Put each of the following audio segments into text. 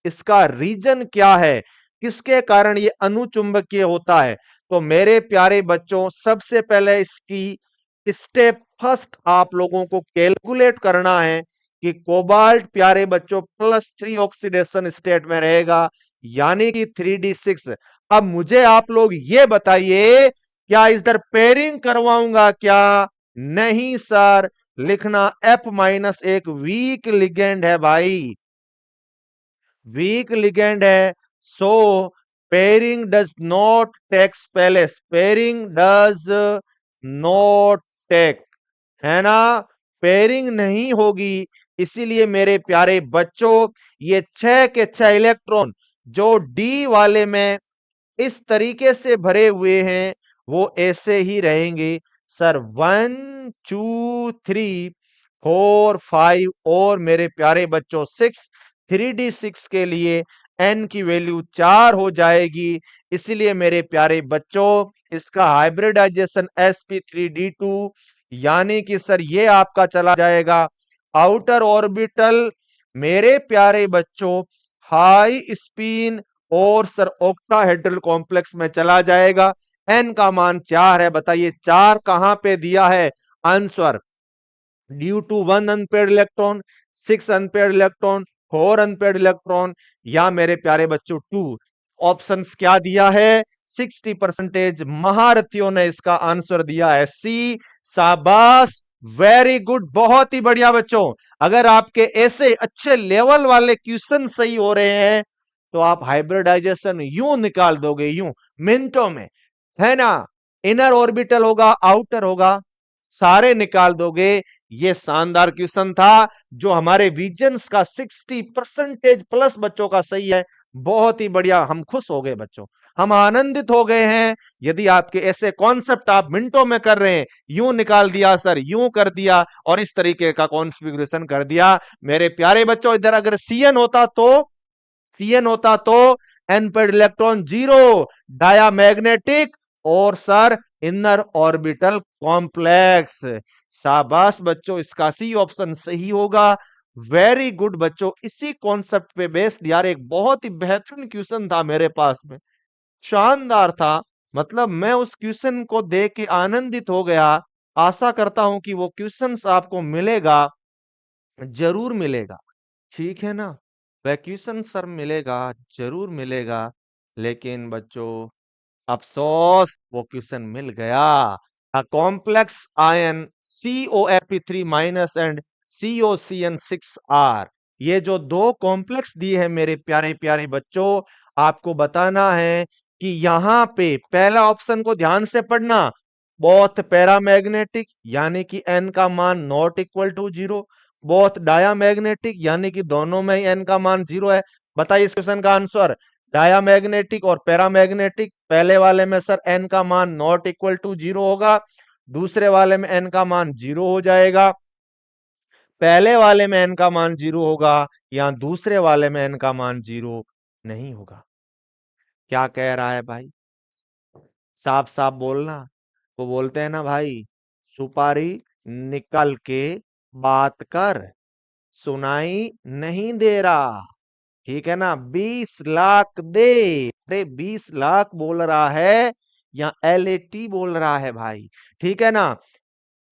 इसका रीजन क्या है, किसके कारण ये अनुचुंबकीय होता है। तो मेरे प्यारे बच्चों, सबसे पहले इसकी स्टेप फर्स्ट आप लोगों को कैलकुलेट करना है कि कोबाल्ट प्यारे बच्चों +3 ऑक्सीडेशन स्टेट में रहेगा, यानी कि 3d6। अब मुझे आप लोग ये बताइए, क्या इधर पेयरिंग करवाऊंगा क्या? नहीं सर, लिखना F- एक वीक लिगेंड है भाई, वीक लिगेंड है। So pairing does not takes place, pairing does not take, है ना, पेयरिंग नहीं होगी। इसीलिए मेरे प्यारे बच्चों, ये 6 के 6 इलेक्ट्रॉन जो डी वाले में इस तरीके से भरे हुए हैं, वो ऐसे ही रहेंगे सर। 1 2 3 4 5 और मेरे प्यारे बच्चों 6, 3d6 के लिए n की वैल्यू 4 हो जाएगी। इसलिए मेरे प्यारे बच्चों, इसका हाइब्रिडाइजेशन sp3d2, यानी कि सर ये आपका चला जाएगा आउटर ऑर्बिटल मेरे प्यारे बच्चों हाई स्पिन और सर ऑक्टाहेड्रल कॉम्प्लेक्स में चला जाएगा। n का मान 4 है, बताइए 4 कहां पे दिया है? Answer due to 1 unpaired electron, 6 unpaired electron, 4 unpaired electron, या मेरे प्यारे बच्चों 2। ऑप्शंस क्या दिया है? 60% महारथियों ने इसका आंसर दिया है सी। शाबाश, वेरी गुड, बहुत ही बढ़िया बच्चों। अगर आपके ऐसे अच्छे लेवल वाले क्वेश्चन सही हो रहे हैं तो आप हाइब्रिडाइजेशन यूं निकाल दोगे, यूं मिनटों में, है ना। इनर ऑर्बिटल होगा, आउटर होगा, सारे निकाल दोगे। ये शानदार क्वेश्चन था जो हमारे विजन्स का 60% प्लस बच्चों का सही है। बहुत ही बढ़िया, हम खुश हो गए बच्चों, हम आनंदित हो गए हैं। यदि आपके ऐसे कॉन्सेप्ट आप मिनटों में कर रहे हैं, यूं निकाल दिया सर, यूं कर दिया और इस तरीके का कॉन्फ़िगरेशन कर दिया। मेरे प्यारे बच्चों, इधर अगर सीएन होता तो, सीएन होता तो एन पेड इलेक्ट्रॉन 0, डायामैग्नेटिक और सर इनर ऑर्बिटल कॉम्प्लेक्स। शाबाश बच्चों, इसका सी ऑप्शन सही होगा। वेरी गुड बच्चों, इसी कॉन्सेप्ट पे बेस्ड यार एक बहुत ही बेहतरीन क्वेश्चन था मेरे पास में, शानदार था। मतलब मैं उस क्वेश्चन को देख के आनंदित हो गया। आशा करता हूं कि वो क्वेश्चन आपको मिलेगा, जरूर मिलेगा, ठीक है ना। वैक्यूशन सर मिलेगा, जरूर मिलेगा। लेकिन बच्चों अफसोस, वो क्वेश्चन मिल गया। A complex ion COF3- and COCN6R, ये जो दो कॉम्प्लेक्स दिए हैं मेरे प्यारे प्यारे बच्चों, आपको बताना है कि यहां पे पहला ऑप्शन को ध्यान से पढ़ना, बोथ पैरामैग्नेटिक यानी कि n का मान not equal to 0, both diamagnetic यानी कि दोनों में ही n का मान 0 है। बताइए इस क्वेश्चन का आंसर। डायामैग्नेटिक और पैरामैग्नेटिक, पहले वाले में सर n का मान नॉट इक्वल टू 0 होगा, दूसरे वाले में n का मान 0 हो जाएगा। पहले वाले में n का मान 0 होगा, या दूसरे वाले में n का मान 0 नहीं होगा। क्या कह रहा है भाई? साफ साफ बोलना। वो बोलते हैं ना भाई, सुपारी निकल के बात कर, सुनाई नहीं दे रहा, ठीक है ना। 20 लाख दे, अरे 20 लाख बोल रहा है या LAT बोल रहा है भाई, ठीक है ना।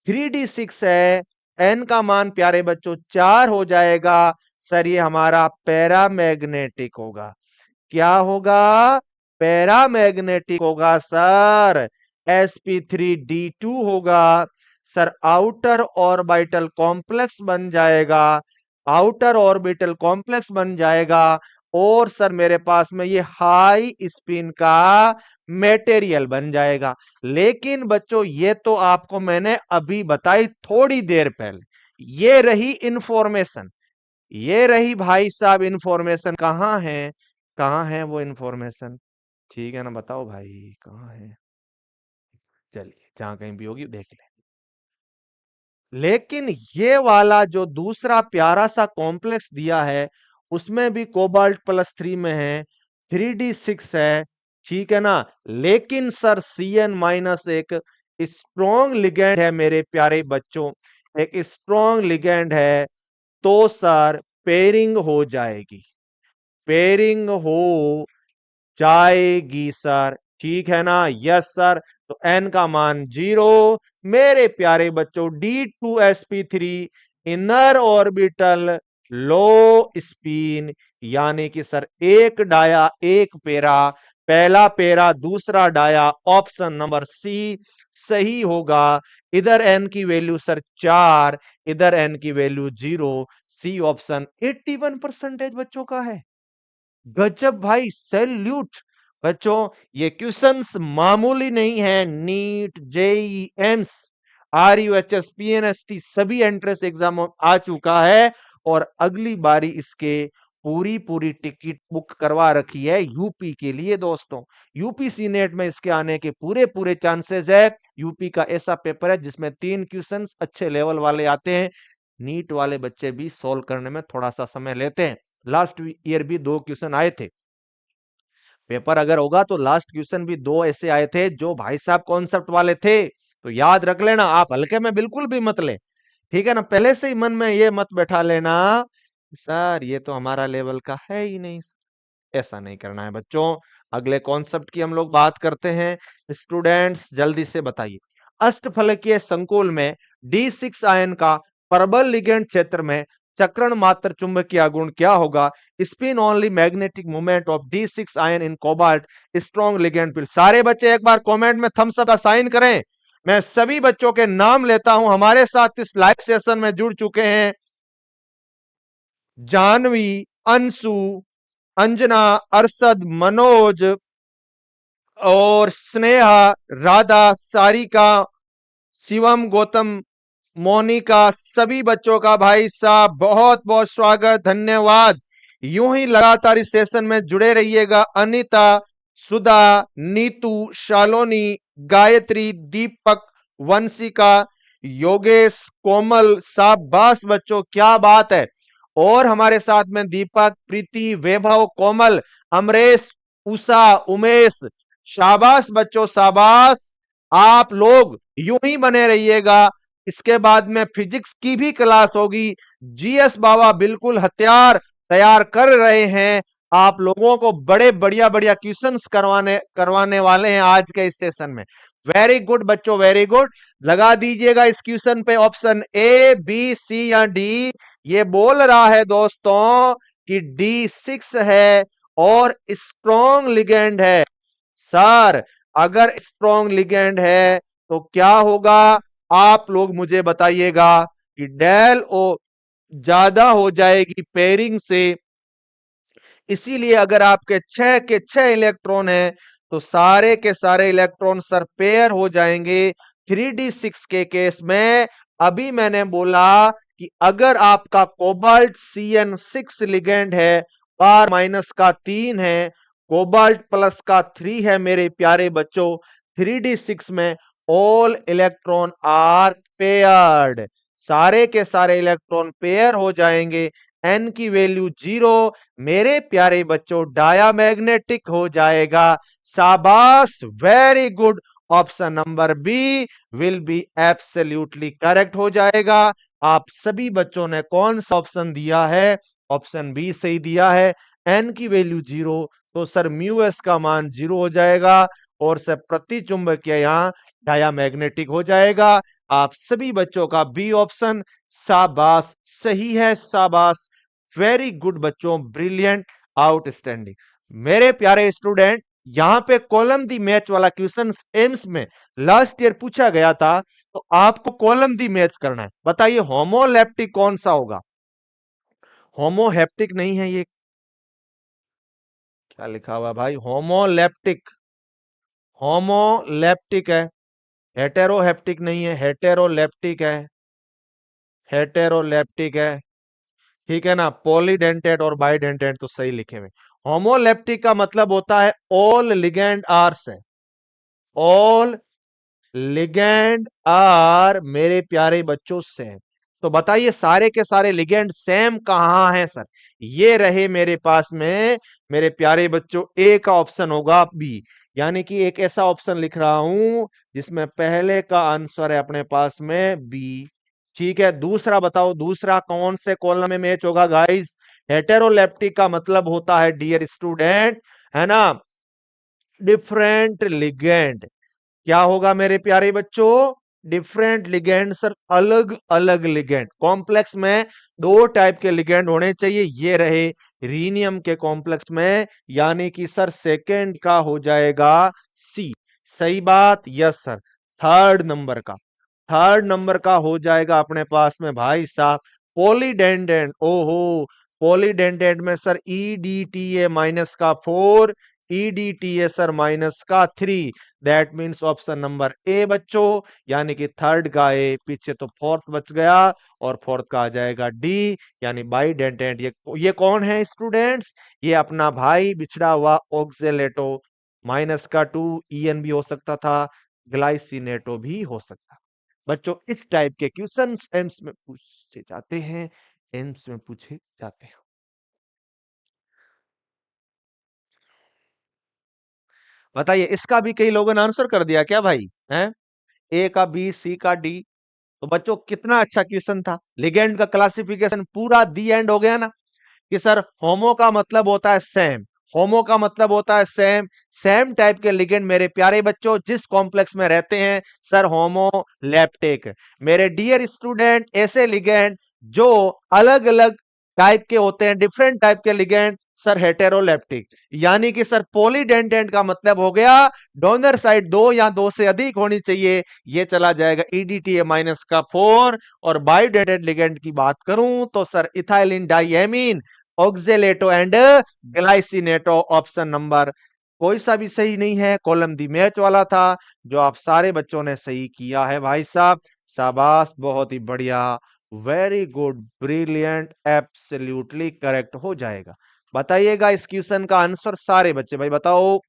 3d6 है, n का मान प्यारे बच्चों 4 हो जाएगा। सर ये हमारा पैरामैग्नेटिक होगा। क्या होगा? पैरामैग्नेटिक होगा सर। sp3d2 होगा सर, आउटर ऑर्बिटल कॉम्प्लेक्स बन जाएगा, आउटर ऑर्बिटल कॉम्प्लेक्स बन जाएगा। और सर मेरे पास में ये हाई स्पिन का मेटेरियल बन जाएगा। लेकिन बच्चों ये तो आपको मैंने अभी बताई थोड़ी देर पहले, ये रही इंफॉर्मेशन, ये रही भाई साहब इंफॉर्मेशन। कहां है, कहां है वो इंफॉर्मेशन? ठीक है ना, बताओ भाई कहां है। चलिए जहां कहीं भी होगी देख ले। लेकिन ये वाला जो दूसरा प्यारा सा कॉम्प्लेक्स दिया है, उसमें भी कोबाल्ट +3 में है, 3d6 है, ठीक है ना। लेकिन सर CN- एक स्ट्रॉन्ग लिगेंड है मेरे प्यारे बच्चों, एक स्ट्रॉन्ग लिगेंड है। तो सर पेयरिंग हो जाएगी, पेयरिंग हो जाएगी सर, ठीक है ना? Yes sir. तो एन का मान 0। मेरे प्यारे बच्चों D2sp3 इनर ऑर्बिटल लो स्पिन, यानी कि सर एक डाया एक पेरा, पहला पेरा दूसरा डाया, ऑप्शन नंबर सी सही होगा। इधर एन की वैल्यू सर 4, इधर एन की वैल्यू 0, सी ऑप्शन 81% बच्चों का है। गजब भाई, सैल्यूट। बच्चों ये क्वेश्चंस मामूली नहीं है। NEET, JEE, AIIMS, RUHS, PNST सभी एंट्रेंस एग्जाम आ चुका है और अगली बारी इसके पूरी पूरी टिकट बुक करवा रखी है यूपी के लिए दोस्तों। यूपी सीनेट में इसके आने के पूरे पूरे चांसेस है। यूपी का ऐसा पेपर है जिसमें 3 क्वेश्चंस अच्छे लेवल वाले आते हैं। नीट वाले बच्चे भी सोल्व करने में थोड़ा सा समय लेते हैं। लास्ट ईयर भी 2 क्वेश्चन आए थे। पेपर अगर होगा तो लास्ट क्वेश्चन भी 2 ऐसे आए थे जो भाई साहब कॉन्सेप्ट वाले थे। तो याद रख लेना, आप हल्के में बिल्कुल भी मत ले, ठीक है ना? पहले से ही मन में ये मत बैठा लेना सर ये तो हमारा लेवल का है ही नहीं। ऐसा नहीं करना है बच्चों। अगले कॉन्सेप्ट की हम लोग बात करते हैं। स्टूडेंट्स जल्दी से बताइए, अष्टफलकीय संकुल में D6 आयन का प्रबल लिगेंड क्षेत्र में चक्रण मात्र चुंबकीय गुण क्या होगा? Spin only magnetic movement of D6 ion in cobalt strong ligand field. सारे बच्चे एक बार कमेंट में थम्स अप का साइन करें। मैं सभी बच्चों के नाम लेता हूं हमारे साथ इस लाइव सेशन में जुड़ चुके हैं। जानवी, अंशु, अंजना, अरशद, मनोज और स्नेहा, राधा, सारिका, शिवम, गौतम, मोनिका, सभी बच्चों का भाई साहब बहुत बहुत स्वागत, धन्यवाद। यूं ही लगातार इस सेशन में जुड़े रहिएगा। अनीता, सुधा, नीतू, शालोनी, गायत्री, दीपक, वंशिका, योगेश, कोमल, शाबाश बच्चों, क्या बात है। और हमारे साथ में दीपक, प्रीति, वैभव, कोमल, अमरेश, उषा, उमेश, शाबाश बच्चों शाबाश। आप लोग यूं ही बने रहिएगा। इसके बाद में फिजिक्स की भी क्लास होगी। जीएस बाबा बिल्कुल हथियार तैयार कर रहे हैं। आप लोगों को बड़े बढ़िया बढ़िया क्वेश्चंस करवाने वाले हैं आज के इस सेशन में। वेरी गुड बच्चों, वेरी गुड। लगा दीजिएगा इस क्वेश्चन पे ऑप्शन ए, बी, सी या डी। ये बोल रहा है दोस्तों कि D6 है और स्ट्रॉन्ग लिगेंड है। सर अगर स्ट्रॉन्ग लिगेंड है तो क्या होगा? आप लोग मुझे बताइएगा कि डेल ओ ज्यादा हो जाएगी पेयरिंग से। इसीलिए अगर आपके 6 के 6 इलेक्ट्रॉन है तो सारे के सारे इलेक्ट्रॉन सर पेयर हो जाएंगे 3D6 के केस में। अभी मैंने बोला कि अगर आपका कोबाल्ट CN6 लिगेंड है, पार माइनस का 3 है, कोबाल्ट प्लस का 3 है मेरे प्यारे बच्चों, 3D6 में ऑल इलेक्ट्रॉन आर पेयर्ड। सारे के सारे इलेक्ट्रॉन पेयर हो जाएंगे। एन की वैल्यू 0 मेरे प्यारे बच्चों डायामैग्नेटिक हो जाएगा। शाबाश, very good. Option number B will be absolutely correct हो जाएगा। आप सभी बच्चों ने कौन सा ऑप्शन दिया है? ऑप्शन बी सही दिया है। एन की वैल्यू 0 तो सर म्यू एस का मान 0 हो जाएगा और सर प्रति चुंबकीय यहां डायामैग्नेटिक हो जाएगा। आप सभी बच्चों का बी ऑप्शन शाबाश सही है। शाबाश, वेरी गुड बच्चों, ब्रिलियंट, आउटस्टैंडिंग। मेरे प्यारे स्टूडेंट, यहां पे कॉलम दी मैच वाला क्वेश्चन एम्स में लास्ट ईयर पूछा गया था, तो आपको कॉलम दी मैच करना है। बताइए होमोलेप्टिक कौन सा होगा? होमोहेप्टिक नहीं है, ये क्या लिखा हुआ भाई? होमोलेप्टिक, होमोलेप्टिक है, हेटेरोहेप्टिक नहीं है, हेटेरोलेप्टिक है, हेटेरोलेप्टिक है, ठीक है ना? पॉलीडेंटेट और बाइडेंटेट तो सही लिखे हुए। होमोलेप्टिक का मतलब होता है ऑल लिगेंड आर से, ऑल लिगेंड आर मेरे प्यारे बच्चों से। तो बताइए सारे के सारे लिगेंड सेम कहां हैं सर? ये रहे मेरे पास में मेरे प्यारे बच्चों, ए का ऑप्शन होगा बी, यानी कि एक ऐसा ऑप्शन लिख रहा हूं जिसमें पहले का आंसर है अपने पास में बी। ठीक है, दूसरा बताओ, दूसरा कौन से कॉलम में मैच होगा गाइस? हेटेरोलेप्टिक का मतलब होता है डियर स्टूडेंट, है ना, डिफरेंट लिगेंड। क्या होगा मेरे प्यारे बच्चों, डिफरेंट लिगेंड सर, अलग अलग लिगेंड। कॉम्प्लेक्स में दो टाइप के लिगेंड होने चाहिए, ये रहे रीनियम के कॉम्प्लेक्स में, यानी कि सर सेकंड का हो जाएगा सी। सही बात, यस सर। थर्ड नंबर का हो जाएगा अपने पास में भाई साहब पॉलीडेंडेंट। ओहो, पॉलीडेंडेंट में सर ईडीटीए माइनस का 4, ईडीटीए सर माइनस का 3, that means option number A बच्चों, यानी कि थर्ड का ए, पीछे तो फोर्थ बच गया, और फोर्थ का आ जाएगा डी, यानी बाइडेंटेंट। ये कौन है स्टूडेंट्स, ये अपना भाई बिछड़ा हुआ ऑक्जेलेटो, माइनस का 2, ईएन भी हो सकता था, ग्लाइसिनेटो भी हो सकता। बच्चों इस टाइप के क्वेश्चन एम्स में पूछे जाते हैं, एम्स में पूछे जाते हैं। बताइए, इसका भी कई लोगों ने आंसर कर दिया क्या भाई, हैं? ए का बी, सी का डी। तो बच्चों कितना अच्छा क्वेश्चन था। लिगेंड का क्लासिफिकेशन पूरा दी एंड हो गया ना, कि सर होमो का मतलब होता है सेम, होमो का मतलब होता है सेम, सेम टाइप के लिगेंड मेरे प्यारे बच्चों जिस कॉम्प्लेक्स में रहते हैं सर होमो लैप्टिक। मेरे डियर स्टूडेंट ऐसे लिगेंड जो अलग अलग टाइप के होते हैं, डिफरेंट टाइप के लिगेंड सर हेटेरोलेप्टिक। यानी कि सर पॉलीडेंटेंट का मतलब हो गया डोनर साइड दो या दो से अधिक होनी चाहिए, ये चला जाएगा ईडीटीए माइनस का 4। और बायोडेंटेंट लिगेंड की बात करूं तो sir ethylene diamine, oxalato and glycinato. Option number कोई सा भी सही नहीं है, कॉलम दी मैच वाला था, जो आप सारे बच्चों ने सही किया है भाई साहब, शाबाश, बहुत ही बढ़िया, very good, brilliant, absolutely correct हो जाएगा। बताइएगा इस क्वेश्चन का आंसर सारे बच्चे भाई बताओ।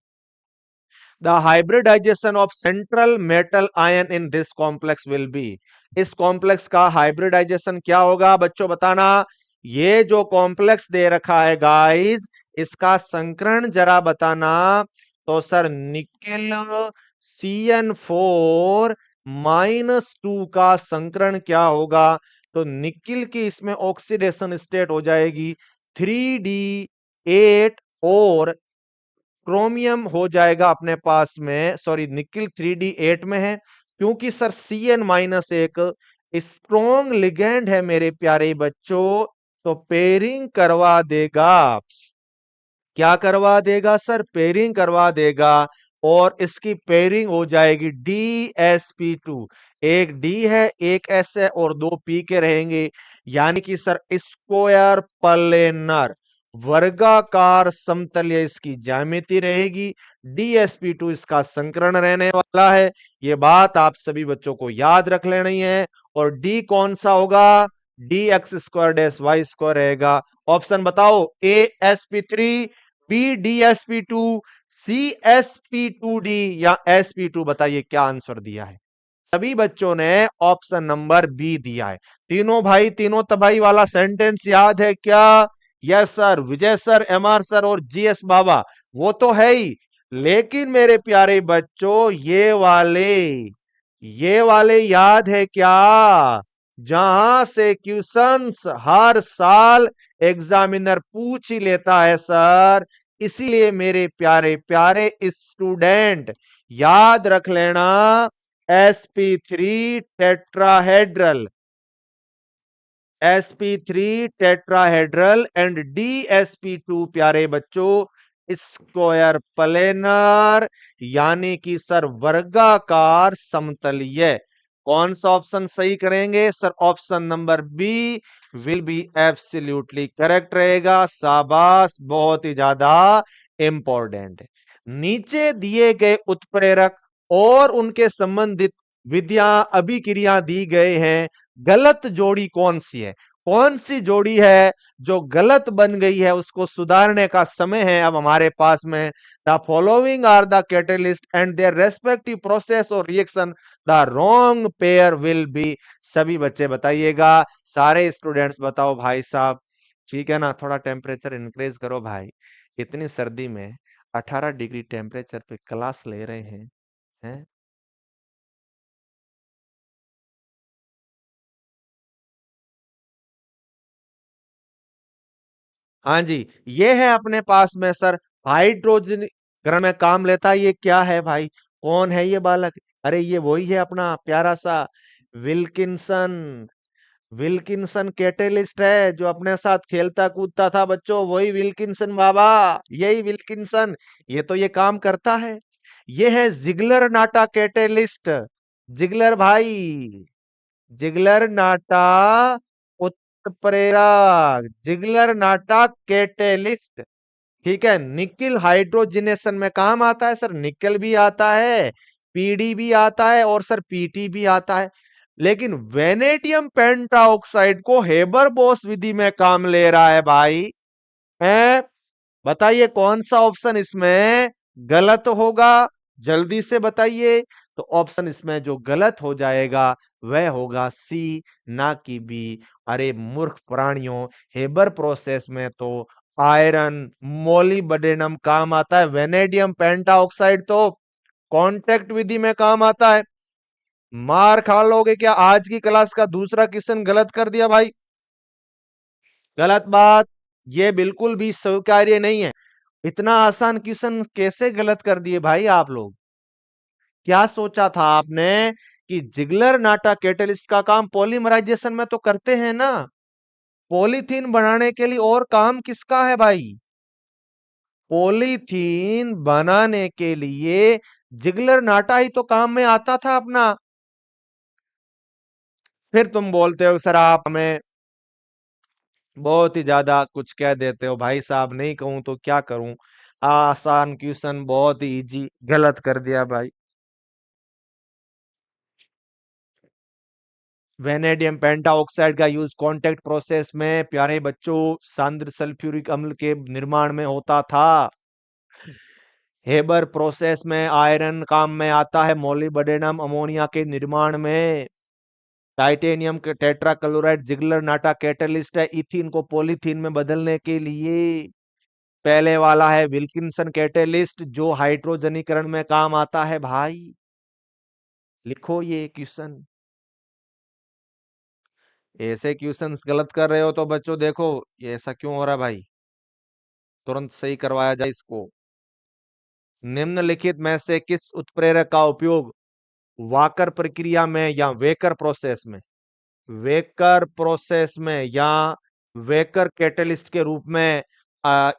The hybridization of central metal ion in this complex will be, इस कॉम्प्लेक्स का हाइब्रिडाइजेशन क्या होगा बच्चों बताना। ये जो कॉम्प्लेक्स दे रखा है गाइस, इसका संकरण जरा बताना। तो सर निकेल CN4 -2 का संकरण क्या होगा, तो निकिल की इसमें ऑक्सीडेशन स्टेट हो जाएगी 3D8, और क्रोमियम हो जाएगा अपने पास में, सॉरी निकिल 3D8 में है, क्योंकि सर CN- एक स्ट्रॉन्ग लिगेंड है मेरे प्यारे बच्चों, तो पेयरिंग करवा देगा। क्या करवा देगा सर, पेयरिंग करवा देगा, और इसकी पेयरिंग हो जाएगी DsP2। एक डी है, एक एस है, और दो पी के रहेंगे, यानी कि सर स्क्वायर प्लेनर, वर्गाकार समतलीय इसकी ज्यामिति रहेगी। DsP2 इसका संकरण रहने वाला है, ये बात आप सभी बच्चों को याद रख लेनी है। और डी कौन सा होगा, DX² - Y² रहेगा। ऑप्शन बताओ, AsP3, BDsP2, CsP2D या sp2, बताइए क्या आंसर दिया है। सभी बच्चों ने ऑप्शन नंबर बी दिया है। तीनों भाई तीनों तबाही वाला सेंटेंस याद है क्या, यस सर, विजय सर, MR सर और GS बाबा, वो तो है ही, लेकिन मेरे प्यारे बच्चों ये वाले याद है क्या, जहां से क्वेश्चंस हर साल एग्जामिनर पूछ ही लेता है सर। इसीलिए मेरे प्यारे प्यारे स्टूडेंट याद रख लेना, sp3 टेट्राहेड्रल एंड DsP2 प्यारे बच्चों स्क्वायर प्लेनर, यानी कि सर वर्गाकार समतलीय। कौन सा ऑप्शन सही करेंगे sir, option number B will be absolutely correct रहेगा। शाबाश, बहुत ही ज्यादा इंपॉर्टेंट है। नीचे दिए गए उत्प्रेरक और उनके संबंधित विधियां अभिक्रिया दी गए हैं, गलत जोड़ी कौन सी है, कौन सी जोड़ी है जो गलत बन गई है, उसको सुधारने का समय है अब हमारे पास में। The following are the catalyst and their respective process और reaction, the wrong pair will be. सभी बच्चे बताइएगा, सारे स्टूडेंट्स बताओ भाई साहब, ठीक है ना, थोड़ा टेम्परेचर इंक्रीज करो भाई, इतनी सर्दी में 18 डिग्री टेम्परेचर पे क्लास ले रहे हैं। हाँ जी, ये है अपने पास में सर हाइड्रोजनीकरण में काम लेता है। ये क्या है भाई? कौन है ये बालक? अरे ये वही है अपना प्यारा सा विल्किंसन। विल्किंसन कैटेलिस्ट है जो अपने साथ खेलता कूदता था बच्चों, वही विल्किंसन बाबा, यही विल्किंसन। ये तो ये काम करता है। ये है जिगलर नाटा कैटेलिस्ट। जिगलर भाई, जिगलर नाटा उत्प्रेरक, जिगलर नाटा कैटेलिस्ट। ठीक है, निकिल हाइड्रोजिनेशन में काम आता है सर, निकल भी आता है, पीडी भी आता है और सर पीटी भी आता है। लेकिन वेनेडियम पेंटाऑक्साइड को हेबर बोस विधि में काम ले रहा है भाई। है, बताइए कौन सा ऑप्शन इसमें गलत होगा? जल्दी से बताइए। तो ऑप्शन इसमें जो गलत हो जाएगा वह होगा सी, ना कि बी। अरे मूर्ख प्राणियों, हेबर प्रोसेस में तो आयरन मोलिब्डेनम काम आता है, वेनेडियम पेंटाऑक्साइड तो कांटेक्ट विधि में काम आता है। मार खा लोगे क्या? आज की क्लास का दूसरा क्वेश्चन गलत कर दिया भाई, गलत बात। ये बिल्कुल भी स्वीकार्य नहीं है। इतना आसान क्वेश्चन कैसे गलत कर दिए भाई आप लोग? क्या सोचा था आपने कि जिगलर नाटा कैटलिस्ट का काम पॉलीमराइजेशन में तो करते हैं ना, पॉलीथीन बनाने के लिए और काम किसका है भाई? पॉलीथीन बनाने के लिए जिगलर नाटा ही तो काम में आता था अपना। फिर तुम बोलते हो सर आप हमें बहुत ही ज्यादा कुछ कह देते हो भाई साहब, नहीं कहूं तो क्या करूं? आसान क्वेश्चन बहुत ही इजी गलत कर दिया भाई। वेनेडियम पेंटाऑक्साइड का यूज कांटेक्ट प्रोसेस में प्यारे बच्चों सांद्र सल्फ्यूरिक अम्ल के निर्माण में होता था। हेबर प्रोसेस में आयरन काम में आता है मोलिब्डेनम अमोनिया के निर्माण में। टाइटेनियम के टेट्राक्लोराइड जिगलर नाटा कैटलिस्ट है इथीन को पॉलीथीन में बदलने के लिए। पहले वाला है विल्किंसन कैटलिस्ट जो हाइड्रोजनीकरण में काम आता है भाई। लिखो ये क्वेश्चन। ऐसे क्वेश्चंस गलत कर रहे हो तो बच्चों देखो ये ऐसा क्यों हो रहा है भाई, तुरंत सही करवाया जाए इसको। निम्नलिखित में से किस उत्प्रेरक का उपयोग वाकर प्रक्रिया में या वेकर प्रोसेस में, वेकर प्रोसेस में या वेकर कैटलिस्ट के रूप में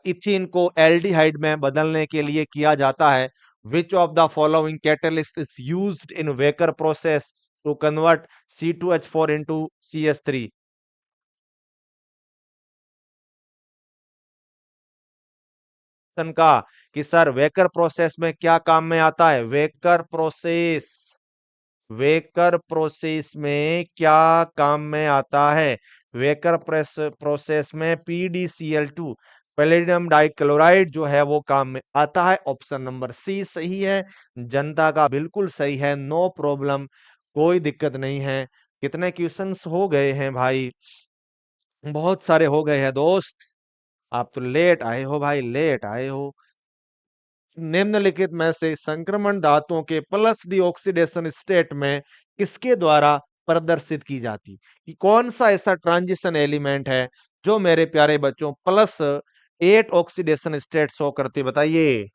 इथीन को एल्डिहाइड में बदलने के लिए किया जाता है? Which of the following catalyst is used in Wacker process to convert C2H4 into CH3? का कि सर वेकर प्रोसेस में क्या काम में आता है? वेकर प्रोसेस, वेकर प्रोसेस में क्या काम में आता है? वेकर प्रोसेस में PdCl2 पैलेडियम डाइक्लोराइड जो है वो काम में आता है। ऑप्शन नंबर सी सही है, जनता का बिल्कुल सही है, नो प्रॉब्लम, कोई दिक्कत नहीं है। कितने क्वेश्चंस हो गए हैं भाई? बहुत सारे हो गए हैं दोस्त। आप तो लेट आए हो भाई, लेट आए हो। निम्नलिखित में से संक्रमण धातुओं के प्लस डी ऑक्सीडेशन स्टेट में किसके द्वारा प्रदर्शित की जाती? कि कौन सा ऐसा ट्रांजिशन एलिमेंट है जो मेरे प्यारे बच्चों +8 ऑक्सीडेशन स्टेट शो करती, बताइए।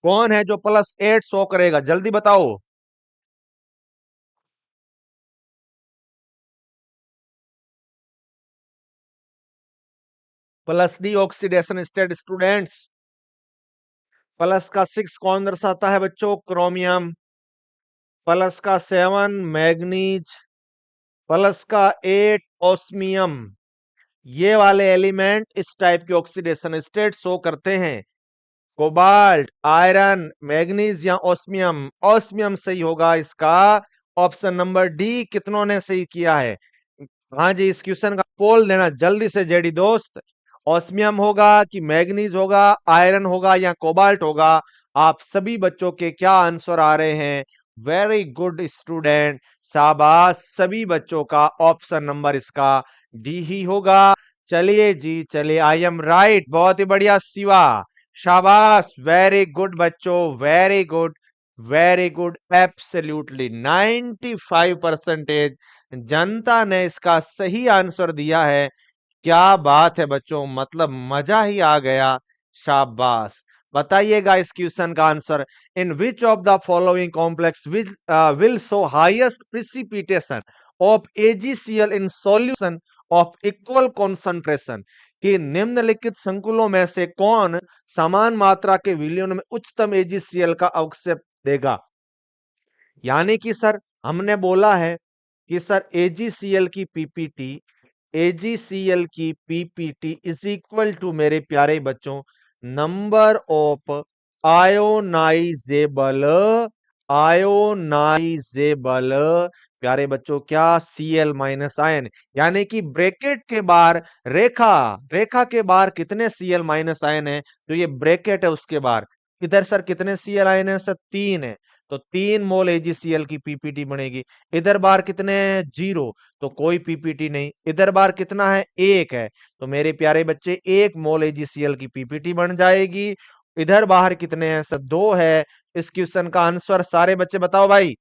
कौन है जो +8 शो करेगा, जल्दी बताओ। Plus D oxidation state students, plus का 6 कौन दर्शाता है बच्चों? क्रोमियम। प्लस का 7 मैग्नीज। प्लस का 8 ऑस्मियम। ये वाले एलिमेंट इस टाइप के ऑक्सीडेशन स्टेट शो करते हैं। कोबाल्ट, आयरन, मैग्नीज या ऑस्मियम? ऑस्मियम सही होगा इसका। ऑप्शन नंबर डी कितनों ने सही किया है? हाँ जी, इस क्वेश्चन का पोल देना जल्दी से जेडी दोस्त। ऑस्मियम होगा कि मैग्नीज होगा, आयरन होगा या कोबाल्ट होगा? आप सभी बच्चों के क्या आंसर आ रहे हैं? वेरी गुड स्टूडेंट, शाबाश। सभी बच्चों का ऑप्शन नंबर इसका डी ही होगा। चलिए जी, चलिए, आई एम राइट, बहुत ही बढ़िया शिवा, शाबाश, वेरी गुड बच्चों, very good, very good, absolutely 95% जनता ने इसका सही आंसर दिया है। क्या बात है बच्चों, मतलब मजा ही आ गया, शाबाश। बताइएगा इस क्वेश्चन का answer, in which of the following complex will show highest precipitation of AgCl in solution of equal concentration, कि निम्नलिखित संकुलों में से कौन समान मात्रा के विलयन में उच्चतम एजीसीएल का अवक्षेप देगा। यानी कि सर हमने बोला है कि सर एजीसीएल की पीपीटी, एजीसीएल की पीपीटी इज इक्वल टू मेरे प्यारे बच्चों नंबर ऑफ आयोनाइजेबल, आयोनाइजेबल प्यारे बच्चों क्या, सीएल माइनस आयन, यानी कि ब्रैकेट के बाहर रेखा, रेखा के बाहर कितने सीएल माइनस आयन है, तो ये ब्रैकेट है उसके बाहर, इधर सर कितने सीएल आयन है सर, 3 है, तो 3 मोल एजीसीएल की पीपीटी बनेगी। इधर बार कितने हैं, 0, तो कोई पीपीटी नहीं। इधर बार कितना है, 1 है, तो मेरे प्यारे बच्चे 1 मोल एजीसीएल की पीपीटी बन जाएगी। इधर बाहर कितने हैं सर, 2 है। इस क्वेश्चन का आंसर सारे बच्चे बताओ भाई,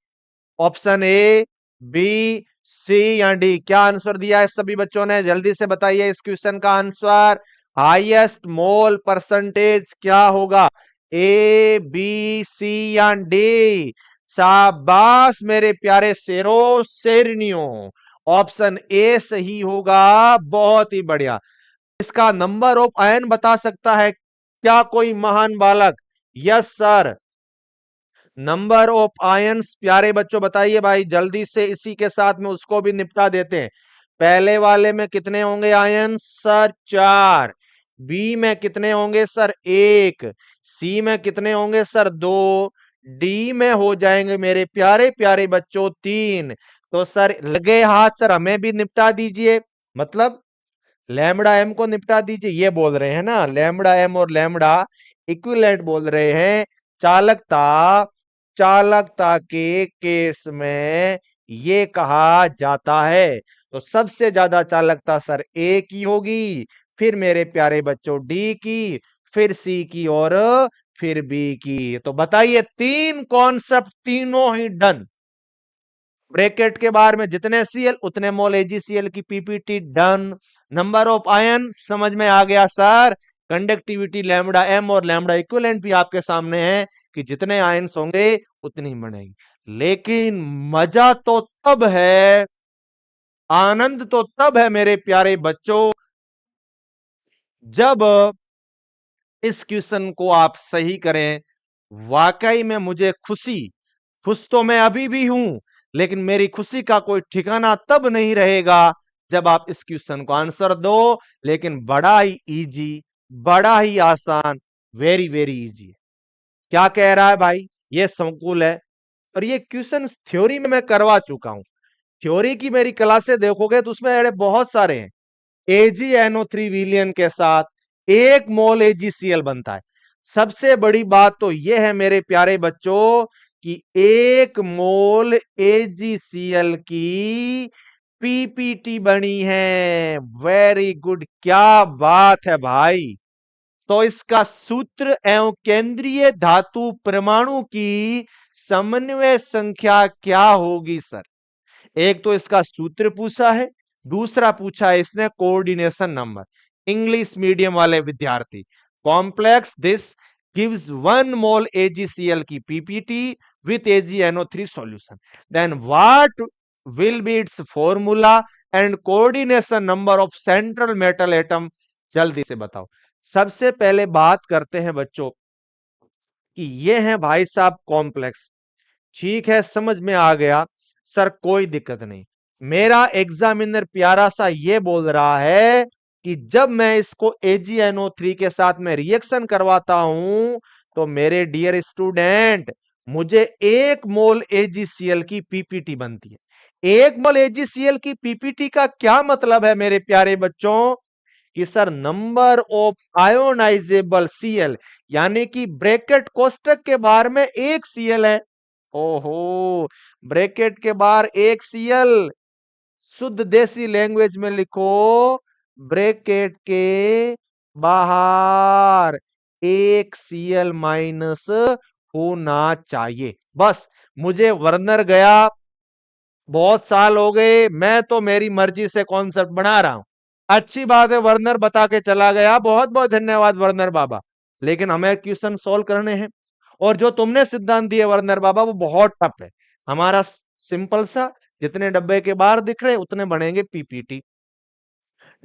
ऑप्शन ए, बी, सी या डी, क्या आंसर दिया है सभी बच्चों ने, जल्दी से बताइए इस क्वेश्चन का आंसर, हाईएस्ट मोल परसेंटेज क्या होगा, ए, बी, सी या डी। शाबाश मेरे प्यारे शेरों शेरनियों, ऑप्शन ए सही होगा, बहुत ही बढ़िया। इसका नंबर ऑफ आयन बता सकता है क्या कोई महान बालक, yes sir, number of ions प्यारे बच्चों बताइए भाई जल्दी से, इसी के साथ में उसको भी निपटा देते हैं। पहले वाले में कितने होंगे आयंस सर, 4, बी में कितने होंगे सर, 1, सी में कितने होंगे सर, 2, डी में हो जाएंगे मेरे प्यारे प्यारे बच्चों 3। तो सर लगे हाथ सर हमें भी निपटा दीजिए, मतलब लैम्बडा एम को निपटा दीजिए, ये बोल रहे हैं ना, लैम्बडा एम और लैम्बडा इक्विवेलेंट बोल रहे हैं। चालकता, चालकता के केस में ये कहा जाता है, तो सबसे ज्यादा चालकता सर ए की होगी, फिर मेरे प्यारे बच्चों डी की, फिर सी की और फिर बी की। तो बताइए 3 कॉन्सेप्ट तीनों ही डन, ब्रैकेट के बाहर में जितने सीएल उतने मोल एजीसीएल की PPT done, number of ion समझ में आ गया सर, कंडक्टिविटी लैम्बडा एम और लैम्बडा इक्विवेलेंट भी आपके सामने है कि जितने आयन्स होंगे उतनी ही बनेगी। लेकिन मजा तो तब है, आनंद तो तब है मेरे प्यारे बच्चों जब इस क्वेश्चन को आप सही करें। वाकई में मुझे खुशी, खुश तो मैं अभी भी हूं, लेकिन मेरी खुशी का कोई ठिकाना तब नहीं रहेगा जब आप इस क्वेश्चन को आंसर दो। लेकिन बड़ा ही इजी, बड़ा ही आसान, वेरी वेरी इजी। क्या कह रहा है भाई, ये संकुल है, और ये क्वेश्चन थ्योरी में मैं करवा चुका हूं। थ्योरी की मेरी क्लासें देखोगे तो उसमें अरे बहुत सारे हैं। AgNO3 विलियन के साथ 1 मोल AgCl बनता है। सबसे बड़ी बात तो यह है मेरे प्यारे बच्चों कि 1 मोल AgCl की पीपीटी बनी है। वेरी गुड, क्या बात है भाई। तो इसका सूत्र एवं केंद्रीय धातु परमाणु की समन्वय संख्या क्या होगी सर। एक तो इसका सूत्र पूछा है, दूसरा पूछा है इसने कोऑर्डिनेशन नंबर। इंग्लिश मीडियम वाले विद्यार्थी, complex this gives 1 mole AgCl की PPT with AgNO3 solution, then what will be its formula and coordination number of central metal atom, जल्दी से बताओ। सबसे पहले बात करते हैं बच्चों कि ये है भाई साहब कॉम्प्लेक्स, ठीक है समझ में आ गया सर, कोई दिक्कत नहीं। मेरा एग्जामिनर प्यारा सा ये बोल रहा है कि जब मैं इसको AgNO3 के साथ में रिएक्शन करवाता हूं तो मेरे डियर स्टूडेंट मुझे 1 मोल AgCl की पीपीटी बनती है। 1 मोल AgCl की पीपीटी का क्या मतलब है मेरे प्यारे बच्चों कि sir number of ionisable Cl, यानी कि ब्रैकेट कोष्टक के बाहर में 1 Cl है। ओहो, ब्रैकेट के बाहर 1 Cl, शुद्ध देसी लैंग्वेज में लिखो ब्रैकेट के बाहर एक Cl माइनस होना चाहिए। बस मुझे वर्नर गया, बहुत साल हो गए, मैं तो मेरी मर्जी से कॉन्सेप्ट बना रहा हूं। अच्छी बात है, वर्नर बता के चला गया, बहुत बहुत धन्यवाद वर्नर बाबा। लेकिन हमें क्वेश्चन सॉल्व करने हैं, और जो तुमने सिद्धांत दिए वर्नर बाबा वो बहुत टफ है। हमारा सिंपल सा, जितने डब्बे के बाहर दिख रहे उतने बनेंगे पीपीटी।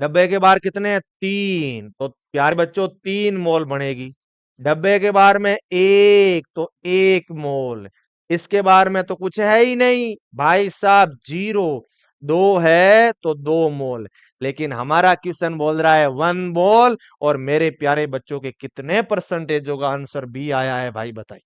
डब्बे के बाहर कितने हैं? 3, तो प्यारे बच्चों 3 मोल बनेगी। डब्बे के बाहर में 1, तो 1 मोल। इसके बाहर में तो कुछ है ही नहीं भाई साहब, 0। 2 है तो 2 मोल। लेकिन हमारा क्वेश्चन बोल रहा है 1 मोल, और मेरे प्यारे बच्चों के कितने परसेंटेज होगा आंसर बी आया है भाई बताइए?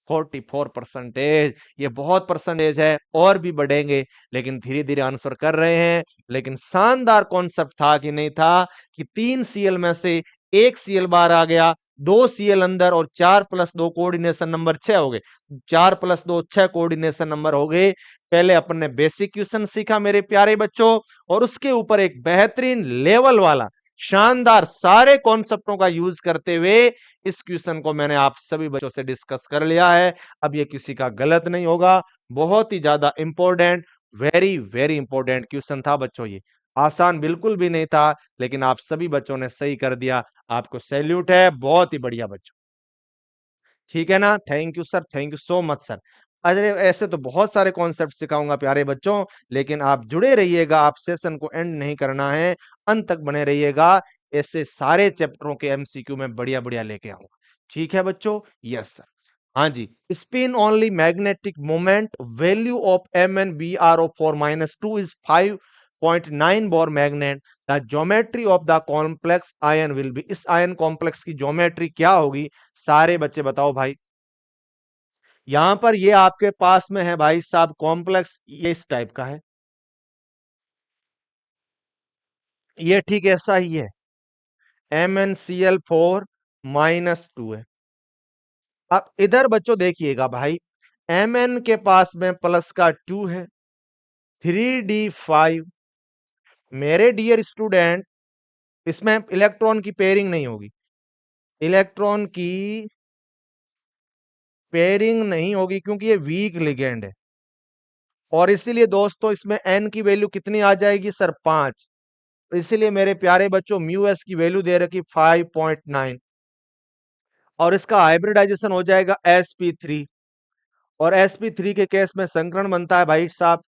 44%। ये बहुत परसेंटेज है, और भी बढ़ेंगे, लेकिन धीरे धीरे आंसर कर रहे हैं। लेकिन शानदार कॉन्सेप्ट था कि नहीं था, कि 3 सीएल में से 1 सीएल बाहर आ गया, 2 सीएल अंदर, और 4 प्लस 2 कोऑर्डिनेशन नंबर 6 हो गए। 4 प्लस 2 6 कोऑर्डिनेशन नंबर हो गए। पहले अपन ने बेसिक क्वेश्चन सीखा मेरे प्यारे बच्चों, और उसके ऊपर एक बेहतरीन लेवल वाला शानदार सारे कॉन्सेप्टों का यूज करते हुए इस क्वेश्चन को मैंने आप सभी बच्चों से डिस्कस कर लिया है। अब ये किसी का गलत नहीं होगा, बहुत ही ज्यादा important, very very important question था बच्चों। ये आसान बिल्कुल भी नहीं था, लेकिन आप सभी बच्चों ने सही कर दिया, आपको सैल्यूट है, बहुत ही बढ़िया बच्चों। ठीक है ना? Thank you sir, thank you so much sir. अरे ऐसे तो बहुत सारे कॉन्सेप्ट सिखाऊंगा प्यारे बच्चों, लेकिन आप जुड़े रहिएगा, आप सेशन को एंड नहीं करना है, अंत तक बने रहिएगा। ऐसे सारे चैप्टरों के एमसीक्यू में बढ़िया बढ़िया लेके आऊंगा। ठीक है बच्चों? Yes sir. हाँ जी। Spin only magnetic moment value of M N B R O 4-2 is 5.9 Bohr magnet. The geometry of the complex ion will be. इस आयन कॉम्प्लेक्स की ज्योमेट्री क्या होगी? सारे बच्चे बताओ भाई। यहां पर ये आपके पास में है भाई साहब कॉम्प्लेक्स, ये इस टाइप का है, ये ठीक ऐसा ही है, MnCl4-2 है। अब इधर बच्चों देखिएगा भाई, Mn के पास में प्लस का 2 है, 3d5। मेरे डियर स्टूडेंट, इसमें इलेक्ट्रॉन की पेयरिंग नहीं होगी, इलेक्ट्रॉन की पेयरिंग नहीं होगी, क्योंकि ये वीक लिगेंड है। और इसीलिए दोस्तों इसमें n की वैल्यू कितनी आ जाएगी सर? 5। इसीलिए मेरे प्यारे बच्चों म्यू एस की वैल्यू दे रखी 5.9, और इसका हाइब्रिडाइजेशन हो जाएगा sp3। और sp3 के केस में संकरण बनता है भाई साहब,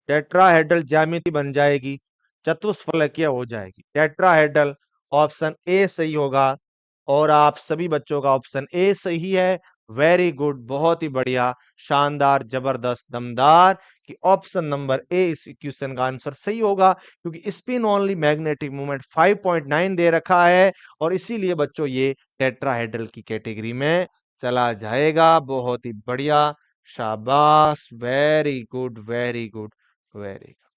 टेट्राहेड्रल ज्यामिति बन जाएगी, चतुष्फलकीय हो जाएगी, टेट्राहेड्रल। ऑप्शन ए सही होगा, और आप सभी बच्चों का ऑप्शन ए सही है। वेरी गुड, बहुत ही बढ़िया, शानदार, जबरदस्त, दमदार, कि ऑप्शन नंबर ए इस क्वेश्चन का आंसर सही होगा, क्योंकि स्पिन ओनली मैग्नेटिक मोमेंट 5.9 दे रखा है, और इसीलिए बच्चों ये टेट्राहेड्रल की कैटेगरी में चला जाएगा। बहुत ही बढ़िया, शाबाश, very good very good very good.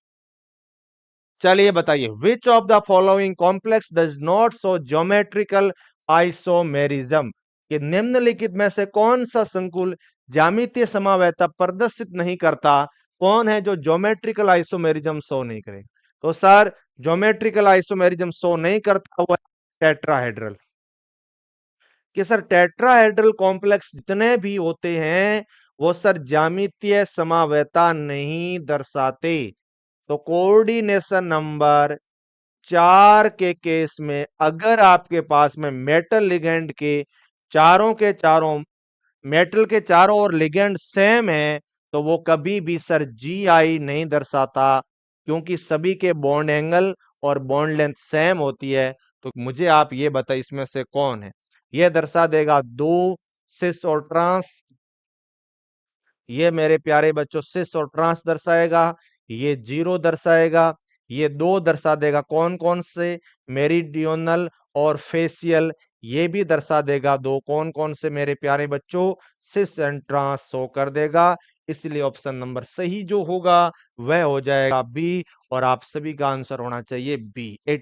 चलिए बताइए, विच of the following complex does not show geometrical isomerism. कि निम्नलिखित में से कौन सा संकुल ज्यामितीय समवेतता प्रदर्शित नहीं करता? कौन है जो ज्योमेट्रिकल आइसोमेरिज्म शो नहीं करेगा? तो सर ज्योमेट्रिकल आइसोमेरिज्म शो नहीं करता हुआ टेट्राहेड्रल। कि सर टेट्राहेड्रल कॉम्प्लेक्स जितने भी होते हैं वो सर ज्यामितीय समवेतता नहीं दर्शाते। तो कोऑर्डिनेशन नंबर 4 के केस में अगर आपके पास में मेटल लिगेंड के चारों मेटल के चारों ओर लिगेंड सेम है, तो वो कभी भी सर जी आई नहीं दर्शाता, क्योंकि सभी के बॉन्ड एंगल और बॉन्ड लेंथ सेम होती है। तो मुझे आप ये बताइए इसमें से कौन है? ये दर्शा देगा 2 सिस और ट्रांस, ये मेरे प्यारे बच्चों सिस और ट्रांस दर्शाएगा, ये 0 दर्शाएगा, ये 2 दर्शा देगा कौन कौन से? मेरिडियोनल और फेसियल। ये भी दर्शा देगा 2 कौन कौन से मेरे प्यारे बच्चों? सिस एंड ट्रांस शो कर देगा। इसलिए ऑप्शन नंबर सही जो होगा वह हो जाएगा बी, और आप सभी का आंसर होना चाहिए बी।